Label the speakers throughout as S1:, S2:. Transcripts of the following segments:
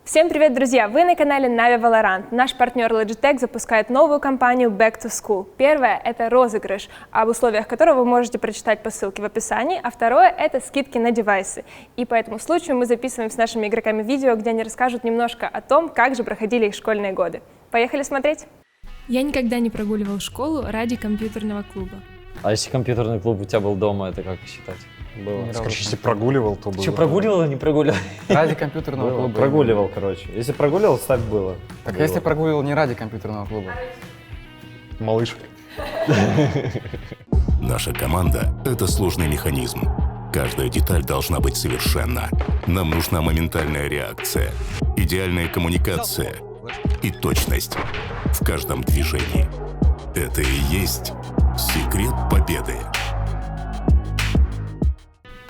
S1: Всем привет, друзья! Вы на канале Na'Vi Valorant. Наш партнер Logitech запускает новую кампанию Back to School. Первое – это розыгрыш, об условиях которого вы можете прочитать по ссылке в описании, а второе – это скидки на девайсы. И по этому случаю мы записываем с нашими игроками видео, где они расскажут немножко о том, как же проходили их школьные годы. Поехали смотреть! Я никогда не прогуливал школу ради компьютерного клуба.
S2: А если компьютерный клуб у тебя был дома, это как считать?
S3: Было. Короче, если прогуливал, то было.
S2: Что, прогуливал или не прогуливал?
S4: Ради компьютерного клуба.
S3: Прогуливал, короче. Если прогуливал, ставь было.
S4: Так
S3: было.
S4: если прогуливал не ради компьютерного клуба?
S3: Малыш.
S5: Наша команда — это сложный механизм. Каждая деталь должна быть совершенна. Нам нужна моментальная реакция, идеальная коммуникация и точность в каждом движении. Это и есть секрет победы.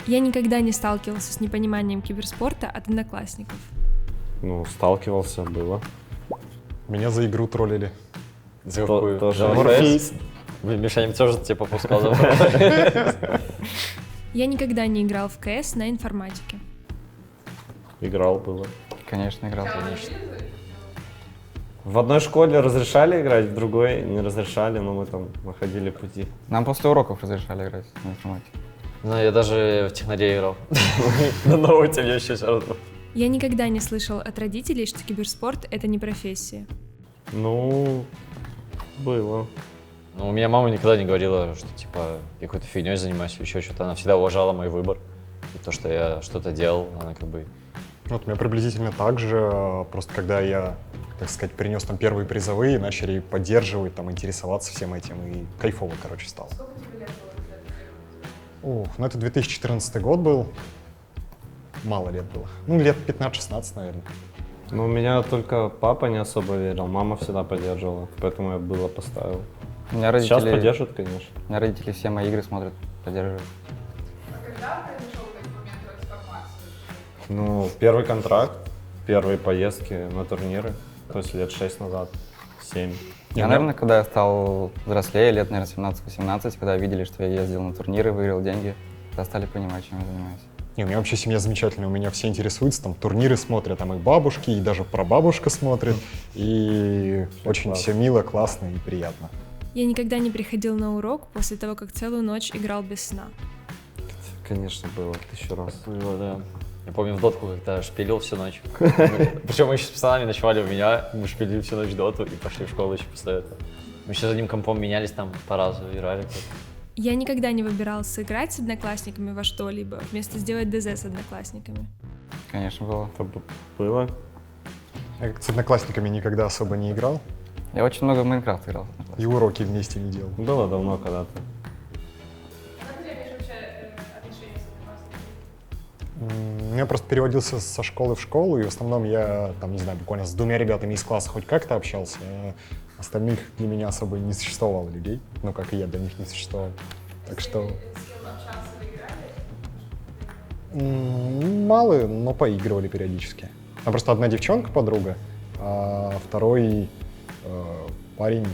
S1: Я никогда не сталкивался с непониманием киберспорта от одноклассников.
S3: Ну, сталкивался, было. Меня за игру троллили. За какую?
S2: Тоже
S3: Warface.
S2: Мишаня тоже тебе попускал.
S1: Я никогда не играл в КС на информатике.
S3: Играл, было.
S4: Конечно, играл.
S3: В одной школе разрешали играть, в другой не разрешали, но мы там находили пути.
S4: Нам после уроков разрешали играть на информатике.
S2: Ну, я даже в технаре играл. На ноуте мне еще все равно.
S1: Я никогда не слышал от родителей, что киберспорт — это не профессия.
S3: Ну, было.
S2: Ну, у меня мама никогда не говорила, что, типа, я какой-то фигней занимаюсь или еще что-то. Она всегда уважала мой выбор. И то, что я что-то делал, она как бы...
S6: Вот у меня приблизительно так же, просто когда я, так сказать, принес там первые призовые, начали поддерживать, там, интересоваться всем этим, и кайфово, короче, стало. Сколько тебе лет было? Ух, ну это 2014 год был, мало лет было, ну лет 15-16, наверное.
S3: Ну, у меня только папа не особо верил, мама всегда поддерживала, поэтому я было поставил.
S4: У меня родители,
S3: Сейчас поддержат, конечно.
S4: У меня родители все мои игры смотрят, поддерживают.
S7: Когда произошел этот момент трансформации?
S3: Ну, первый контракт, первые поездки на турниры, то есть лет 6 назад, 7.
S4: Я, наверное, когда я стал взрослее, лет, наверное, 17-18, когда видели, что я ездил на турниры, выиграл деньги, тогда стали понимать, чем я занимаюсь.
S6: Не, у меня вообще семья замечательная, у меня все интересуются, там турниры смотрят, там и бабушки, и даже прабабушка смотрит, и очень
S3: классно.
S6: все мило, классно и приятно.
S1: Я никогда не приходил на урок после того, как целую ночь играл без сна.
S3: Конечно, было 1000 раз.
S2: Было, да. Я помню в дотку как-то шпилил всю ночь. Причем мы еще с пацанами ночевали у меня, мы шпилили всю ночь доту и пошли в школу еще после этого. Мы еще за одним компом менялись там по разу, играли.
S1: Я никогда не выбирал сыграть с одноклассниками во что-либо, вместо сделать ДЗ с одноклассниками.
S4: Конечно, было.
S3: Это было.
S6: Я как-то с одноклассниками никогда особо не играл,
S4: Я очень много в Майнкрафт играл.
S6: и уроки вместе не делал.
S3: Было давно когда-то.
S7: Как у тебя вообще отношения с одноклассниками?
S6: Я просто переводился со школы в школу, и в основном я, там, не знаю, буквально с 2 ребятами из класса хоть как-то общался, а остальных для меня особо не существовало людей, ну, как и я для них не существовал. Так что...
S7: С кем общаться вы играли?
S6: Мало, но поигрывали периодически. Там просто одна девчонка, подруга, а второй парень,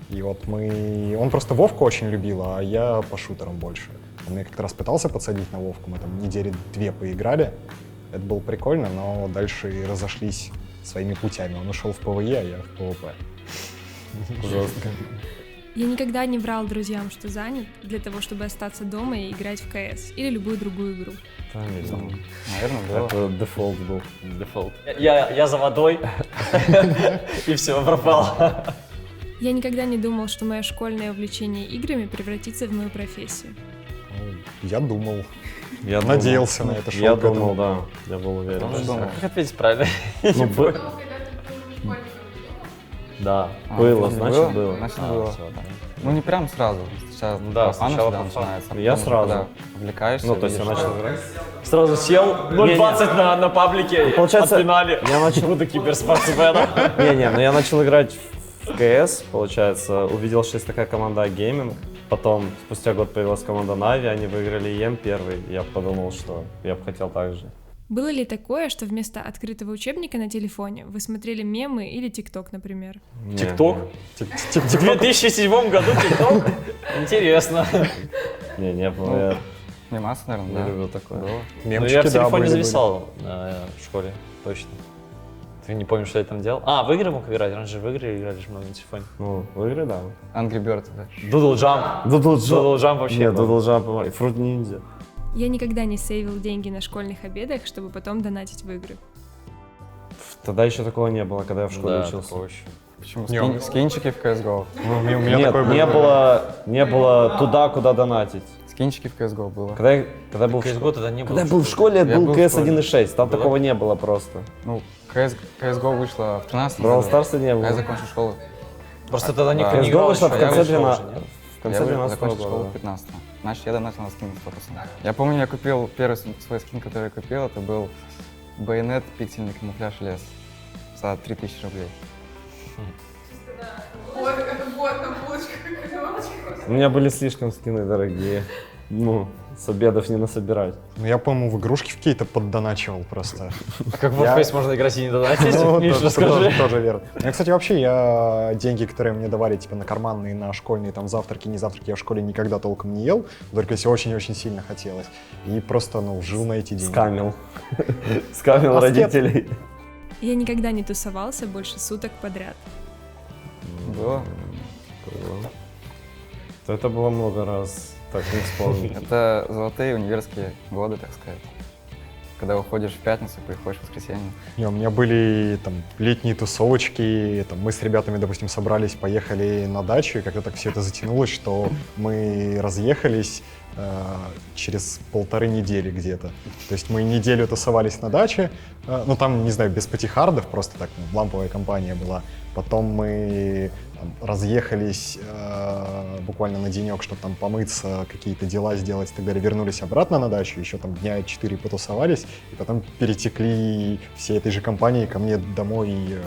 S6: и вот он просто Вовку очень любил, а я по шутерам больше. Он меня как-то раз пытался подсадить на Вовку, мы там недели 2 поиграли. Это было прикольно, но дальше и разошлись своими путями. Он ушел в ПВЕ, а я в ПВП.
S3: Жестко.
S1: Я никогда не врал друзьям, что занят, для того, чтобы остаться дома и играть в КС или любую другую игру.
S3: Да, не знаю.
S4: Наверное, было.
S3: Это дефолт был.
S2: Дефолт. Я за водой, и все, пропал.
S1: Я никогда не думал, что мое школьное увлечение играми превратится в мою профессию.
S6: Ну, я думал,
S3: Я
S6: надеялся
S3: думал.
S6: на это, шел
S3: Я
S6: к этому.
S3: думал, да. Я был уверен.
S4: Тоже думал.
S2: Как ответить правильно?
S3: Ну,
S7: Ну, когда ты был школьником,
S2: Да.
S3: было,
S4: если
S3: значит было.
S4: Значит,
S2: А,
S4: было.
S2: всё, да.
S4: Ну, не прям сразу. Сейчас
S3: Да,
S4: профан
S3: сначала
S4: всегда
S3: профан.
S4: начинается. а
S3: Я
S4: потом,
S3: сразу.
S4: когда увлекаешься,
S3: Ну, то есть я
S4: видишь,
S3: начал играть.
S2: Сразу сел, 0.20 на паблике,
S3: Получается,
S2: отпинали.
S3: я начал...
S2: Буду киберспортсменом.
S3: Не-не, но я начал играть в КС, получается, увидел, что есть такая команда Gaming. Потом, спустя год появилась команда Na'Vi, они выиграли ЕМ первый. Я подумал, что я бы хотел так же.
S1: Было ли такое, что вместо открытого учебника на телефоне вы смотрели мемы или ТикТок, например?
S3: Не,
S2: ТикТок?
S3: не.
S2: В 2007 году ТикТок? Интересно.
S3: Не было. Я
S4: Мемасы, наверное,
S3: не
S4: да.
S3: люблю такое.
S4: Было.
S2: Ну,
S6: Мемчики,
S2: я в
S6: да,
S2: телефоне
S6: были.
S2: зависал в школе, точно. Ты не помнишь, что я там делал? А, в игры мог играть, раньше в игры играли же много на телефоне.
S3: Ну, в игры, да.
S4: Angry Birds, да.
S2: Doodle Jump. Doodle Jump вообще.
S3: Нет,
S2: был.
S3: Doodle Jump, Fruit Ninja.
S1: Я никогда не сейвил деньги на школьных обедах, чтобы потом донатить в игры.
S3: Тогда еще такого не было, когда я в школе
S2: Да,
S3: учился.
S2: такого еще.
S4: Почему?
S6: Не, он-
S4: Скинчики в CSGO.
S6: Ну, у меня
S3: Нет,
S6: такое
S3: не было туда, куда донатить.
S4: Скинчики в CSGO было.
S3: Когда был в
S2: CSGO тогда не было.
S3: Когда я был в школе,
S4: Я
S3: был
S4: был в
S3: CS
S4: школе.
S3: 1.6, там
S2: Было?
S3: такого не было просто.
S4: Ну, CSGO вышла в 13
S3: Brawl
S4: году.
S3: Stars не
S4: А я
S3: было.
S4: закончил школу.
S2: Просто тогда никто
S4: Да.
S2: не
S3: CSGO
S2: играл
S3: вышла в
S2: еще,
S3: конце
S2: я вышел
S3: 12
S2: уже, нет?
S3: в конце
S4: Я
S3: 12
S4: закончил школу
S3: года.
S4: в 15 Значит, я донатил на скин 100%. Я помню, я купил первый свой скин, который я купил, это был байонет, пиксельный камуфляж лес за 3000 рублей.
S7: Вот, это вот на булочках и кнопочках.
S3: У меня были слишком скины дорогие. Ну, с обедов не насобирать.
S6: Ну, я, по-моему, в игрушки в какие-то поддоначивал просто.
S2: А как в Warface можно играть и не донатить?
S6: Ну,
S2: Миш, расскажи.
S6: тоже верно. Ну, кстати, вообще, я деньги, которые мне давали, типа, на карманные, на школьные, там, завтраки, не завтраки, я в школе никогда толком не ел, только если очень-очень сильно хотелось. И просто, ну, жил на эти деньги.
S3: Скамил. Скамил
S6: Аскет.
S3: родителей.
S1: Я никогда не тусовался больше суток подряд.
S4: Было.
S3: Это было много раз, так не вспомню.
S4: Это золотые универские годы, так сказать. Когда уходишь в пятницу, приходишь в воскресенье.
S6: Не, у меня были там летние тусовочки, там, мы с ребятами, допустим, собрались, поехали на дачу, и как-то так все это затянулось, что мы разъехались через 1,5 недели где-то. То есть мы неделю тусовались на даче, ну там, не знаю, без пятихардов, просто так, ну, ламповая компания была. Потом мы там разъехались буквально на денек, чтобы там помыться, какие-то дела сделать и так далее. Вернулись обратно на дачу, еще там дня 4 потусовались, и потом перетекли всей этой же компанией ко мне домой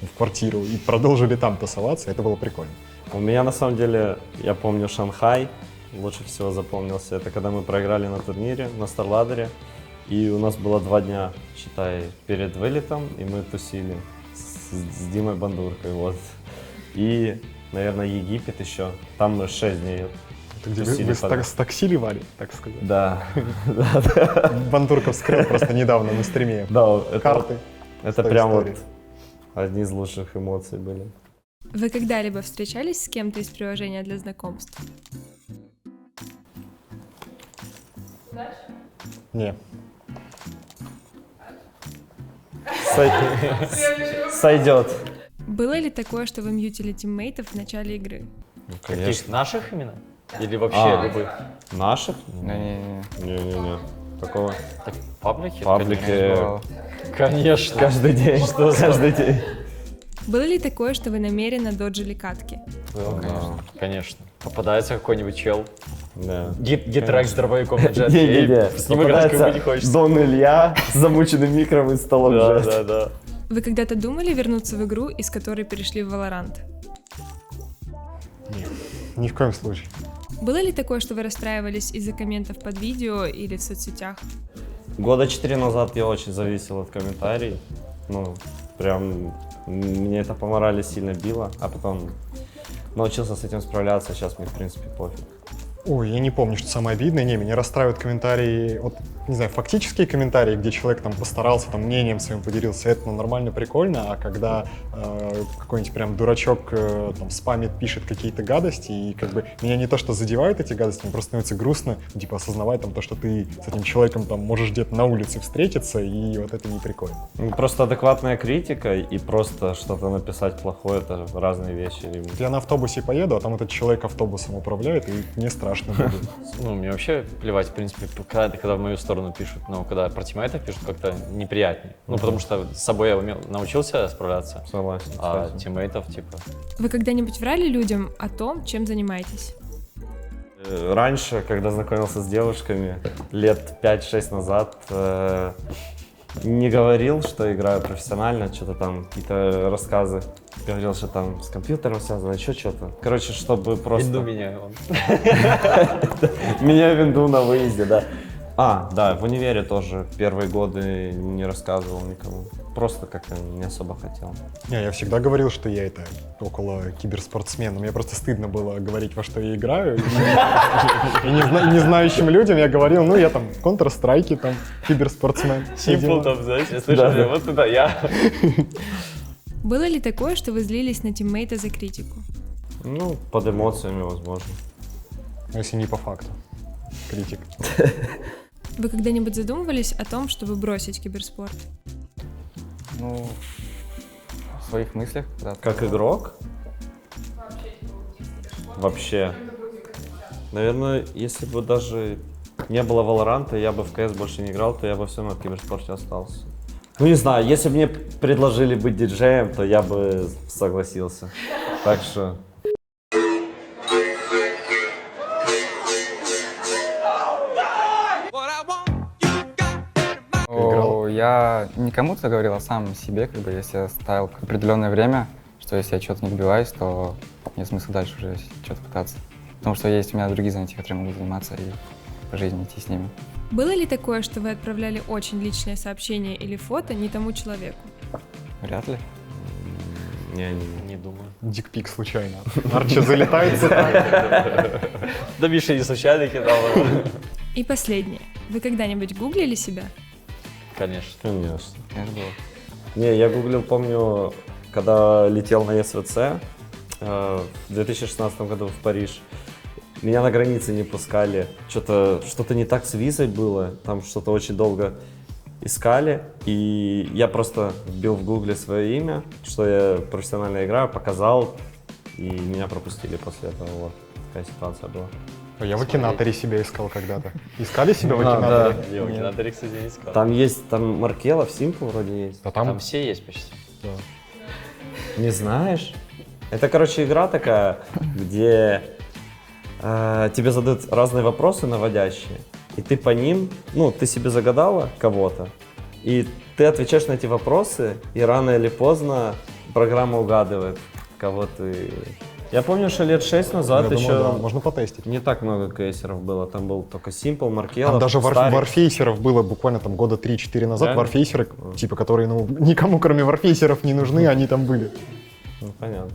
S6: в квартиру и продолжили там тусоваться. Это было прикольно.
S3: У меня на самом деле, я помню Шанхай, лучше всего запомнился. Это когда мы проиграли на турнире на Старладере, и у нас было 2 дня, считай, перед вылетом, и мы тусили с Димой Бандуркой, вот. И, наверное, Египет еще, там мы 6 дней.
S6: Это где
S3: Тусили
S6: вы
S3: подряд.
S6: стаксиливали, так сказать.
S3: Да,
S6: Бандурков вскрыл просто недавно на стриме.
S3: да,
S6: Карты.
S3: это
S6: Той
S3: прям вот
S6: истории.
S3: одни из лучших эмоций были.
S1: Вы когда-либо встречались с кем-то из приложения для знакомств?
S6: Не.
S3: Сойдет.
S1: Было ли такое, что вы мьютили тиммейтов в начале игры?
S3: Ну,
S2: Каких наших именно? Или вообще
S3: А.
S2: любых?
S3: Наших?
S4: Не-не-не.
S3: Не-не-не. Такого.
S2: Так, паблики?
S3: Паблики.
S4: Бывало.
S2: Конечно.
S3: Каждый день. Что каждый день?
S1: Было ли такое, что вы намеренно доджили катки?
S2: Было,
S3: Да.
S2: конечно. Попадается какой-нибудь чел.
S3: Да.
S2: Гитрек с дробовиком на джетке.
S3: Не-не-не.
S2: и С ним играть как бы не
S3: Попадается
S2: хочется.
S3: Дон Илья с замученным микром и столом
S2: Да,
S3: жест.
S2: да, да.
S1: Вы когда-то думали вернуться в игру, из которой перешли в Valorant?
S6: Не. Ни в коем случае.
S1: Было ли такое, что вы расстраивались из-за комментов под видео или в соцсетях?
S3: Года 4 назад я очень зависел от комментариев. Ну, прям мне это по морали сильно било, а потом научился с этим справляться, сейчас мне, в принципе, пофиг.
S6: Ой, я не помню, что самое обидное. Не, меня расстраивают комментарии, вот, не знаю, фактические комментарии, где человек там постарался, там, мнением своим поделился, это, ну, нормально, прикольно, а когда какой-нибудь прям дурачок там спамит, пишет какие-то гадости, и как бы меня не то, что задевают эти гадости, мне просто становится грустно, ну, типа, осознавать там то, что ты с этим человеком там можешь где-то на улице встретиться, и вот это не прикольно.
S3: Ну, просто адекватная критика и просто что-то написать плохое, это разные вещи.
S6: Я на автобусе поеду, а там этот человек автобусом управляет, и мне страшно будет.
S2: Ну, мне вообще плевать, в принципе, когда в мою сторону пишут, но когда про тиммейтов пишут, как-то неприятнее. Ну, потому что с собой я научился справляться,
S3: Согласен.
S2: а
S3: кстати.
S2: тиммейтов, типа...
S1: Вы когда-нибудь врали людям о том, чем занимаетесь?
S3: Раньше, когда знакомился с девушками, лет 5-6 назад, не говорил, что играю профессионально, что-то там, какие-то рассказы. Говорил, что там с компьютером связано, еще что-то. Короче, чтобы просто...
S2: Винду меня.
S3: Меня винду на выезде, да. Да, в универе тоже первые годы не рассказывал никому. Просто как-то не особо хотел.
S6: Не, я всегда говорил, что я это около киберспортсмена. Мне просто стыдно было говорить, во что я играю. И не знающим людям я говорил, ну я там в Counter-Strike, там киберспортсмен.
S2: Симпл там, знаешь, я слышал, вот это я.
S1: Было ли такое, что вы злились на тиммейта за критику?
S3: Ну, под эмоциями, возможно.
S6: Если не по факту. Критик.
S1: Вы когда-нибудь задумывались о том, чтобы бросить киберспорт?
S4: Ну, в своих мыслях, да.
S3: Как игрок? Вообще. Наверное, если бы даже не было Валоранта, я бы в КС больше не играл, то я бы все равно в киберспорте остался. Ну не знаю, если бы мне предложили быть диджеем, то я бы согласился. Так что...
S4: Я не кому-то говорил, а сам себе, как бы, если я ставил определенное время, что если я что-то не добиваюсь, то нет смысла дальше уже что-то пытаться. Потому что есть у меня другие занятия, которые могу заниматься и по жизни идти с ними.
S1: Было ли такое, что вы отправляли очень личное сообщение или фото не тому человеку?
S4: Вряд ли.
S2: Не думаю.
S6: Дикпик случайно. Арчи залетает сюда.
S2: Да Миша не случайно кидал.
S1: И последнее. Вы когда-нибудь гуглили себя?
S2: Конечно.
S3: Конечно.
S4: Это было.
S3: Не, я гуглил, помню, когда летел на СВЦ в 2016 году в Париж. Меня на границе не пускали. Что-то не так с визой было. Там что-то очень долго искали. И я просто вбил в гугле свое имя, что я профессионально играю, показал. И меня пропустили после этого. Вот такая ситуация была.
S6: Я в Акинаторе себя искал когда-то. Искали себя в
S3: Да.
S6: Акинаторе?
S2: Я в кинотеатре, кстати, не искал.
S3: Там есть, там Маркелов, Симпл вроде есть.
S6: Да
S2: Там
S6: там...
S2: все есть почти.
S3: Не знаешь? Это, короче, игра такая, где тебе задают разные вопросы наводящие, и ты по ним, ну, ты себе загадала кого-то, и ты отвечаешь на эти вопросы, и рано или поздно программа угадывает, кого ты... Я помню, что лет 6 назад
S6: Я
S3: еще
S6: думаю, да, можно потестить.
S3: не так много кейсеров было, там был только Simple, Маркелов,
S6: Там даже
S3: Старик.
S6: варфейсеров было буквально там года 3-4 назад.
S3: Реально?
S6: Варфейсеры, типа, которые, ну, никому кроме варфейсеров не нужны, они там были.
S3: Ну, понятно.